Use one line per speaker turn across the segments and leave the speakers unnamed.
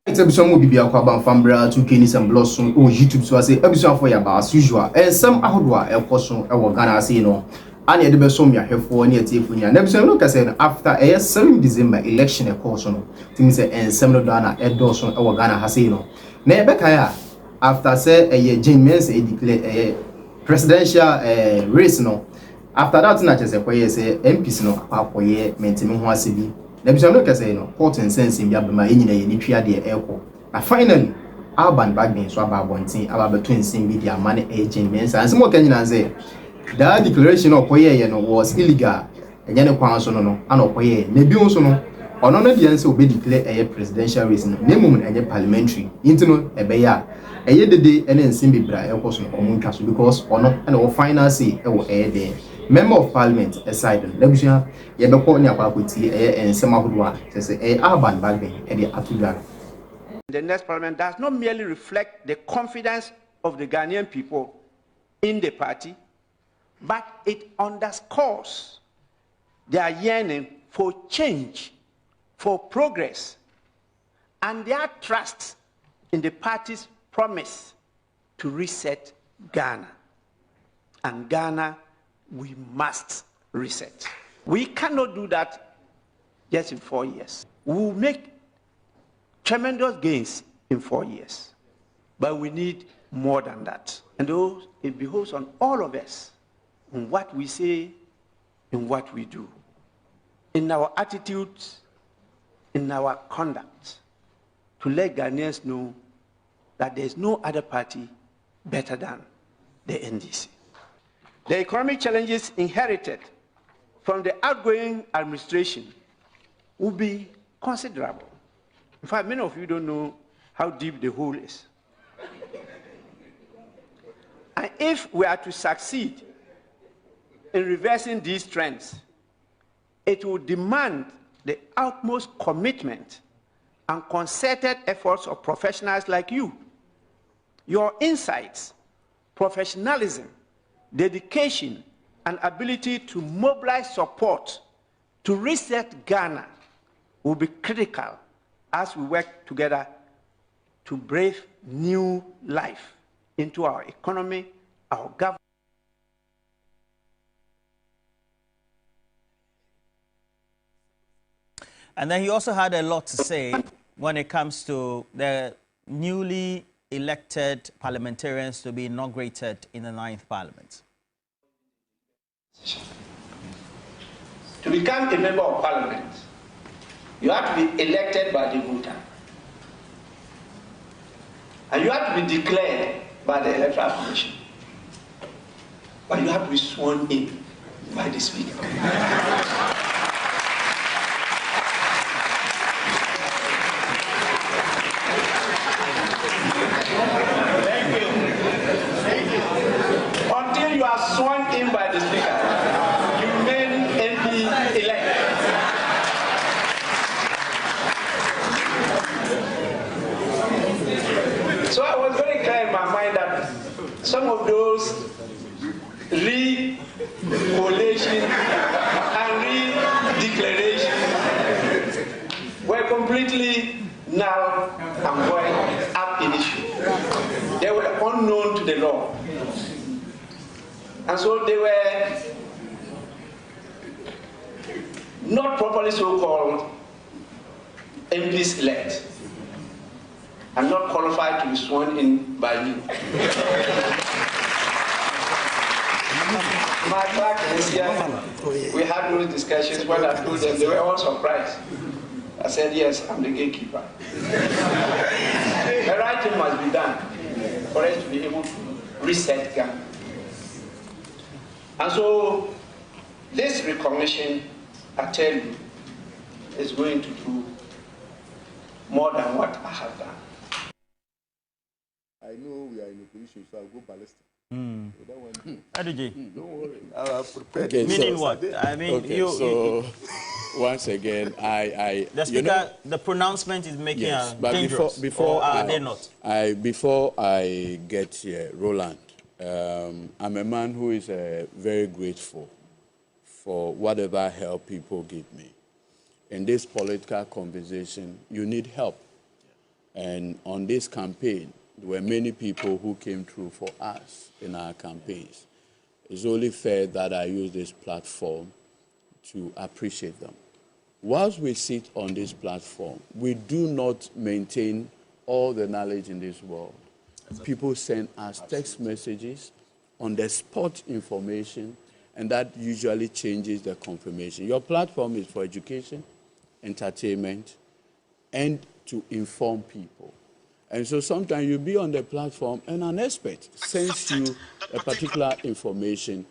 It's a song will be a quaban fambra, 2 Kennis and Blossom, or YouTube, so I say, episode for your as usual, and some Ahoua, El Coson, our Ghana, say no. And the best song you have for near Tifunia. Never say, look, I said, after a 7 December election, a courson, things and some Dana, Ed Dawson, our Ghana Hasino. Nebekaya, after say a Jean Mensah declared a presidential race, no. After that, not just a say MP'S no, Papa, maintaining Wasibi. Never say, look, I say, no, court and sense in Yabama in a Nipia de Echo. And finally, Alban Bagbin, so about one thing about between Sim with their money agent Mensah. And some more can say that declaration of Poye was illegal. And Yana Kwanso no, and Opoye, Nebion no, or none of the answer will be declared a presidential race, no, and a parliamentary, internal, a bear. A year the day and then Simbi Bra, a person or Munkasu because or not, and our final say, a there. Member of Parliament aside, Lebusia, Yabakonia Paputi, and Samahua, say, Alban Bagbin, and the Atuga.
The next parliament does not merely reflect the confidence of the Ghanaian people in the party, but it underscores their yearning for change, for progress, and their trust in the party's promise to reset Ghana. And Ghana, we must reset. We cannot do that just in 4 years. We will make tremendous gains in 4 years, but we need more than that. And those, it behoves on all of us in what we say, in what we do, in our attitudes, in our conduct, to let Ghanaians know that there is no other party better than the NDC. The economic challenges inherited from the outgoing administration will be considerable. In fact, many of you don't know how deep the hole is. And if we are to succeed in reversing these trends, it will demand the utmost commitment and concerted efforts of professionals like you. Your insights, professionalism, dedication, and ability to mobilize support to reset Ghana will be critical as we work together to breathe new life into our economy, our government.
And then he also had a lot to say when it comes to the newly elected parliamentarians to be inaugurated in the 9th Parliament.
To become a member of Parliament, you have to be elected by the voter. And you have to be declared by the Electoral Commission. But you have to be sworn in by the Speaker. Until you are sworn in by the Speaker, you remain MP elect. So I was very clear in my mind that some of those re-collation and re-declaration were completely null and void ab initio. They were unknown to the law. And so they were not properly so-called MPs elect and not qualified to be sworn in by you. My clerk is here. We had those discussions. When I told them, they were all surprised. I said, yes, I'm the gatekeeper. The right thing must be done for us to be able to reset Ghana. And so this recognition, I tell you, is going to do more than what I have done.
I know we are in a position, so I'll go ballistic.
Don't
worry.
Okay, meaning so, what? I mean,
okay, so once again,
the Speaker, the pronouncement is making
yes,
a
but
dangerous.
before
are they not?
Before I get here, Roland, I'm a man who is very grateful for whatever help people give me. In this political conversation, you need help. And on this campaign, there were many people who came through for us in our campaigns. It's only fair that I use this platform to appreciate them. Whilst we sit on this platform, we do not maintain all the knowledge in this world. People send us text messages, on-the-spot information, and that usually changes the confirmation. Your platform is for education, entertainment, and to inform people. And so sometimes you'll be on the platform and an expert sends you a particular information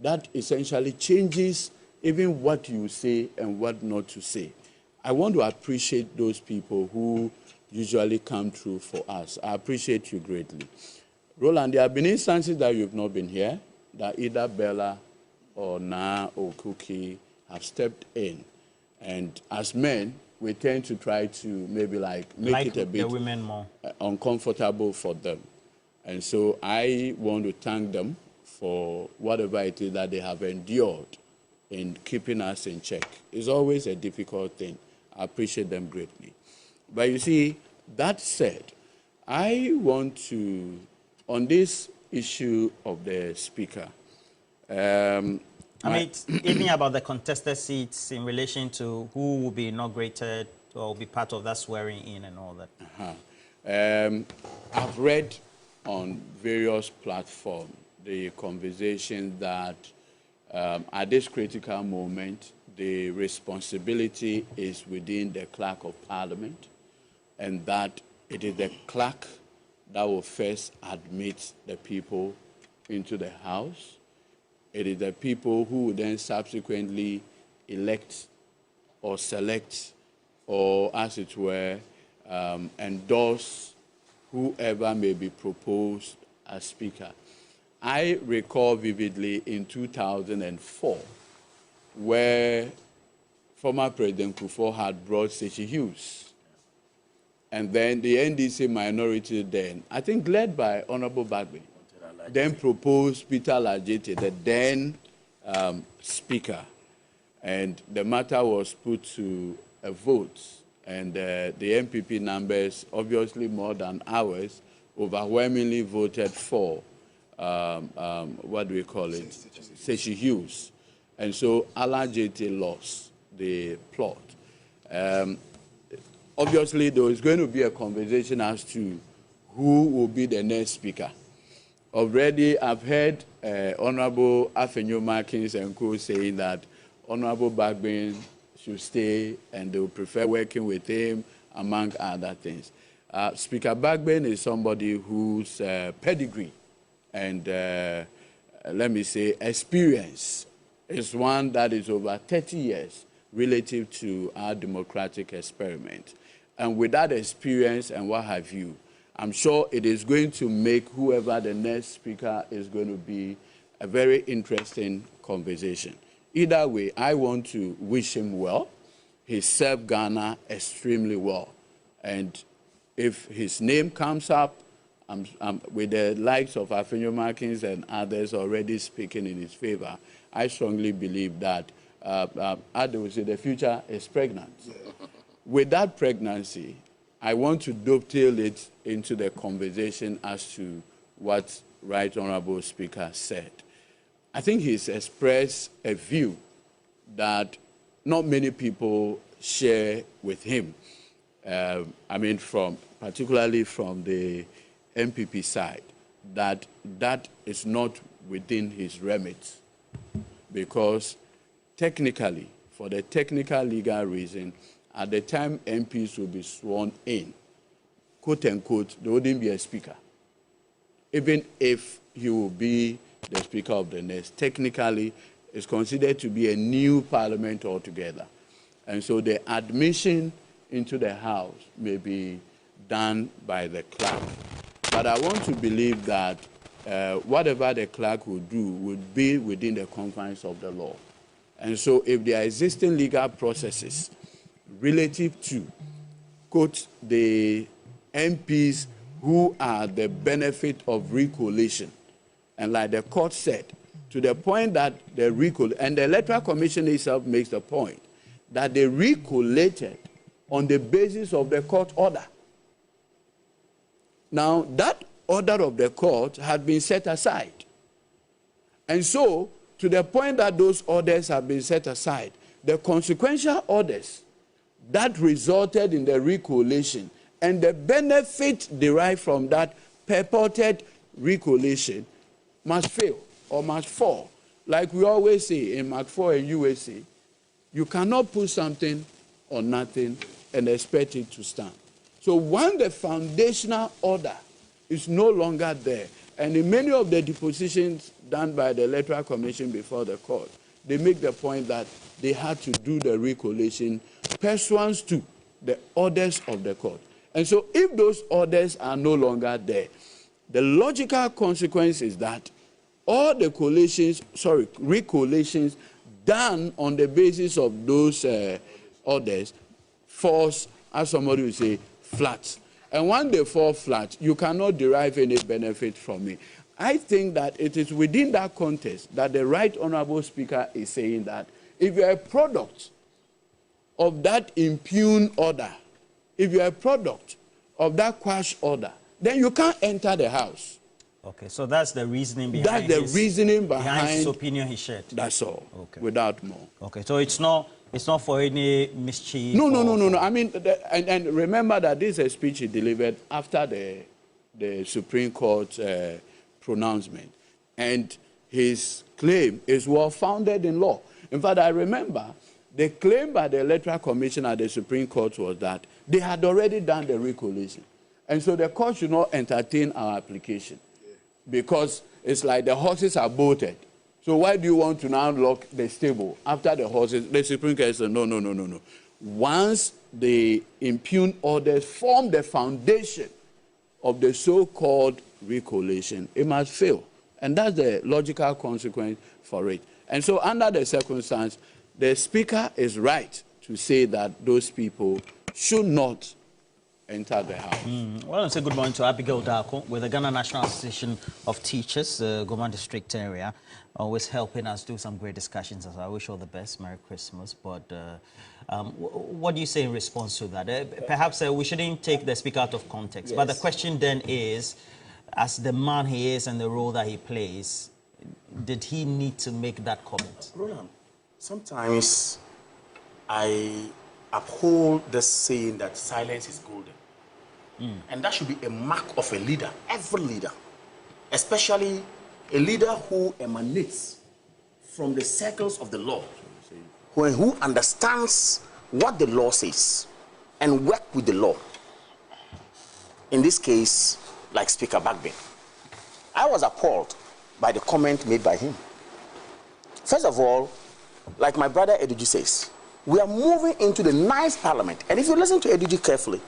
that essentially changes even what you say and what not to say. I want to appreciate those people who usually come through for us. I appreciate you greatly. Roland, there have been instances that you've not been here, that either Bella or Na or Cookie have stepped in. And as men, we tend to try to maybe make it a bit
the women more
uncomfortable for them. And so I want to thank them for whatever it is that they have endured in keeping us in check. It's always a difficult thing. I appreciate them greatly. But you see, that said, I want to, on this issue of the speaker,
I mean, even about the contested seats in relation to who will be inaugurated or will be part of that swearing in and all that.
I've read on various platforms the conversation that at this critical moment, the responsibility is within the clerk of parliament, and that it is the clerk that will first admit the people into the house. It is the people who will then subsequently elect or select or, as it were, endorse whoever may be proposed as speaker. I recall vividly in 2004 where former President Kufuor had brought Stacey Hughes. And then the NDC minority then, I think led by Honorable Bagbin, then proposed Peter Lajete, the then speaker. And the matter was put to a vote. And the NPP numbers, obviously more than ours, overwhelmingly voted for, what do we call it? Stacey Hughes. And so Lajete lost the plot. Obviously, there is going to be a conversation as to who will be the next speaker. Already, I've heard Honorable Afenyo Markins and co saying that Honorable Bagbin should stay and they will prefer working with him, among other things. Speaker Bagbin is somebody whose pedigree and, let me say, experience is one that is over 30 years relative to our democratic experiment. And with that experience and what have you, I'm sure it is going to make whoever the next speaker is going to be a very interesting conversation. Either way, I want to wish him well. He served Ghana extremely well. And if his name comes up, with the likes of Afenyo Markins and others already speaking in his favor, I strongly believe that the future is pregnant. With that pregnancy, I want to dovetail it into the conversation as to what Right Honorable Speaker said. I think he's expressed a view that not many people share with him. I mean, particularly from the NPP side, that is not within his remit, because technically, for the technical legal reason, at the time MPs will be sworn in, quote unquote, there wouldn't be a speaker. Even if he will be the speaker of the next, technically, it's considered to be a new parliament altogether. And so the admission into the house may be done by the clerk. But I want to believe that whatever the clerk will do would be within the confines of the law. And so if there are existing legal processes relative to, quote, the MPs who are the benefit of recollation, and like the court said, to the point that and the Electoral Commission itself makes the point that they recollated on the basis of the court order. Now, that order of the court had been set aside. And so, to the point that those orders have been set aside, the consequential orders that resulted in the recollation and the benefit derived from that purported recollation must fail or must fall. Like we always say in Mark 4 and USA, you cannot put something on nothing and expect it to stand. So when the foundational order is no longer there, and in many of the depositions done by the Electoral Commission before the court, they make the point that they had to do the recollation pursuant to the orders of the court. And so if those orders are no longer there, the logical consequence is that all the recollations done on the basis of those orders falls, as somebody would say, flat. And when they fall flat, you cannot derive any benefit from it. I think that it is within that context that the Right Honourable Speaker is saying that if you are a product of that impugned order, if you are a product of that quash order, then you can't enter the House.
Okay, so that's the reasoning behind
his
opinion he shared.
That's all, okay. Without more.
Okay, so it's not for any mischief?
No. I mean, and remember that this is a speech he delivered after the Supreme Court pronouncement. And his claim is well-founded in law. In fact, I remember the claim by the Electoral Commission at the Supreme Court was that they had already done the recollation. And so the court should not entertain our application because it's like the horses are bolted. So why do you want to now lock the stable after the horses? The Supreme Court said, no. Once the impugned orders form the foundation of the so-called recollation, it must fail. And that's the logical consequence for it. And so under the circumstance, the Speaker is right to say that those people should not enter the House.
Well, I say good morning to Abigail Darko with the Ghana National Association of Teachers, Goma District area, always helping us do some great discussions. I wish you all the best. Merry Christmas. But what do you say in response to that? Perhaps we shouldn't take the Speaker out of context. Yes. But the question then is, as the man he is and the role that he plays, did he need to make that comment?
Roland, sometimes I uphold the saying that silence is golden. And that should be a mark of a leader, every leader, especially a leader who emanates from the circles of the law, who understands what the law says and work with the law. In this case, like Speaker Bagbin, I was appalled by the comment made by him. First of all, like my brother Ediji says, we are moving into the 9th Parliament. And if you listen to Ediji carefully,